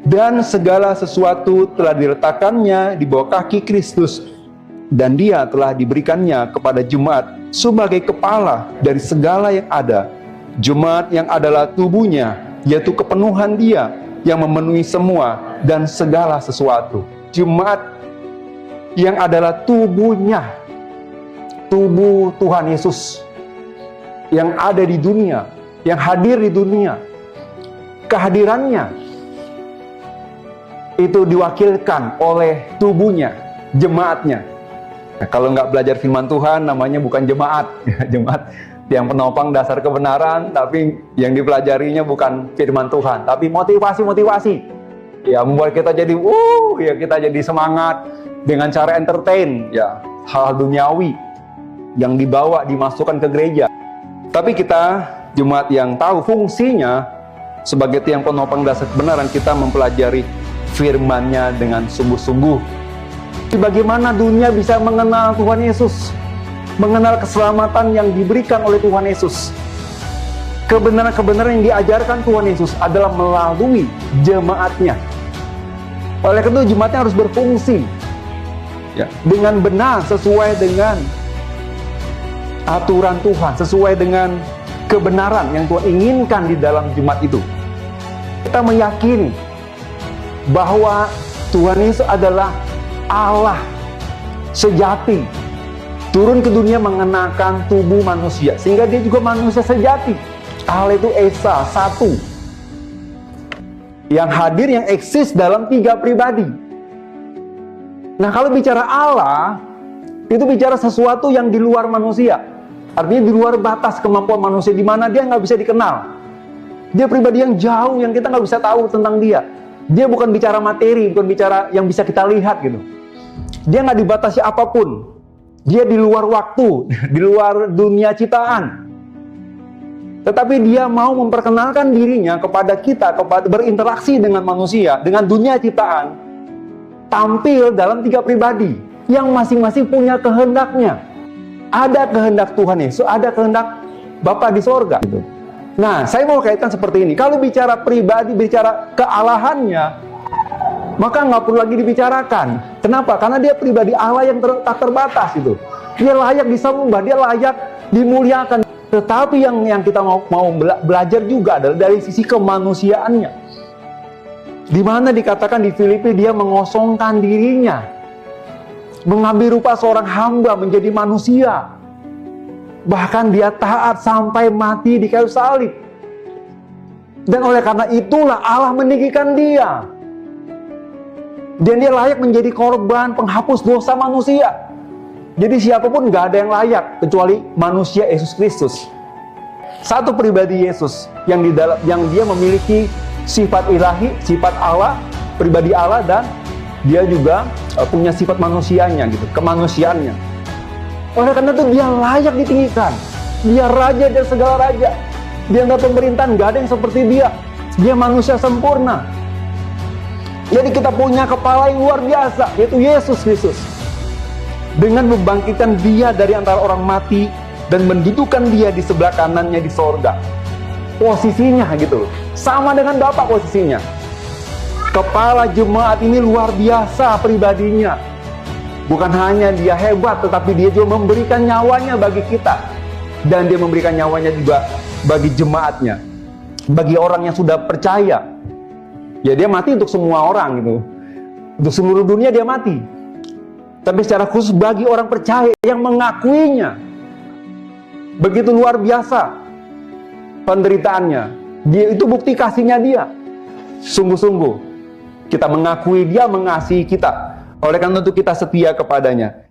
Dan segala sesuatu telah diletakkannya di bawah kaki Kristus, dan dia telah diberikannya kepada jemaat sebagai kepala dari segala yang ada. Jemaat yang adalah tubuhnya, yaitu kepenuhan dia yang memenuhi semua dan segala sesuatu. Jemaat yang adalah tubuhnya, tubuh Tuhan Yesus yang ada di dunia, yang hadir di dunia. Kehadirannya itu diwakilkan oleh tubuhnya, jemaatnya. Nah, kalau nggak belajar firman Tuhan, namanya bukan jemaat. Jemaat yang penopang dasar kebenaran, tapi yang dipelajarinya bukan firman Tuhan, tapi motivasi-motivasi. Ya, membuat kita jadi, ya kita jadi semangat dengan cara entertain, ya hal duniawi yang dimasukkan ke gereja. Tapi kita, jemaat yang tahu fungsinya sebagai tiang penopang dasar kebenaran, kita mempelajari firman-Nya dengan sungguh-sungguh. Bagaimana dunia bisa mengenal Tuhan Yesus, mengenal keselamatan yang diberikan oleh Tuhan Yesus. Kebenaran-kebenaran yang diajarkan Tuhan Yesus adalah melalui jemaatnya. Oleh karena itu jemaatnya harus berfungsi, ya, dengan benar, sesuai dengan aturan Tuhan, sesuai dengan kebenaran yang Tuhan inginkan di dalam jemaat itu. Kita meyakini bahwa Tuhan Yesus adalah Allah sejati, turun ke dunia mengenakan tubuh manusia, sehingga dia juga manusia sejati. Allah itu Esa, satu, yang hadir, yang eksis dalam 3 pribadi. Nah, kalau bicara Allah, itu bicara sesuatu yang di luar manusia, artinya di luar batas kemampuan manusia, di mana dia nggak bisa dikenal. Dia pribadi yang jauh, yang kita nggak bisa tahu tentang dia. Dia bukan bicara materi, bukan bicara yang bisa kita lihat gitu. Dia nggak dibatasi apapun. Dia di luar waktu, di luar dunia ciptaan. Tetapi dia mau memperkenalkan dirinya kepada kita, kepada berinteraksi dengan manusia, dengan dunia ciptaan, tampil dalam 3 pribadi yang masing-masing punya kehendaknya. Ada kehendak Tuhan Yesus, ada kehendak Bapa di sorga gitu. Nah, saya mau kaitkan seperti ini. Kalau bicara pribadi, bicara kealahannya, maka nggak perlu lagi dibicarakan. Kenapa? Karena dia pribadi Allah yang tak terbatas itu. Dia layak disembah, dia layak dimuliakan. Tetapi yang kita mau belajar juga adalah dari sisi kemanusiaannya. Di mana dikatakan di Filipi dia mengosongkan dirinya, mengambil rupa seorang hamba menjadi manusia. Bahkan dia taat sampai mati di kayu salib. Dan oleh karena itulah Allah meninggikan dia. Dan dia layak menjadi korban penghapus dosa manusia. Jadi siapapun gak ada yang layak kecuali manusia Yesus Kristus. Satu pribadi Yesus yang dia memiliki sifat ilahi, sifat Allah, pribadi Allah, dan dia juga punya sifat manusianya gitu, kemanusiaannya. Oleh karena itu dia layak ditinggikan. Dia raja dari segala raja. Dia nggak pemerintahan, nggak ada yang seperti dia. Dia manusia sempurna. Jadi kita punya kepala yang luar biasa, yaitu Yesus Kristus. Dengan membangkitkan dia dari antara orang mati dan mendudukkan dia di sebelah kanannya di sorga. Posisinya gitu, sama dengan Bapa posisinya. Kepala jemaat ini luar biasa pribadinya. Bukan hanya dia hebat, tetapi dia juga memberikan nyawanya bagi kita. Dan dia memberikan nyawanya juga bagi jemaatnya, bagi orang yang sudah percaya. Ya, dia mati untuk semua orang gitu. Untuk seluruh dunia dia mati. Tapi secara khusus bagi orang percaya yang mengakuinya. Begitu luar biasa penderitaannya. Dia itu bukti kasihnya dia. Sungguh-sungguh kita mengakui dia mengasihi kita. Oleh karena itu kita setia kepadanya.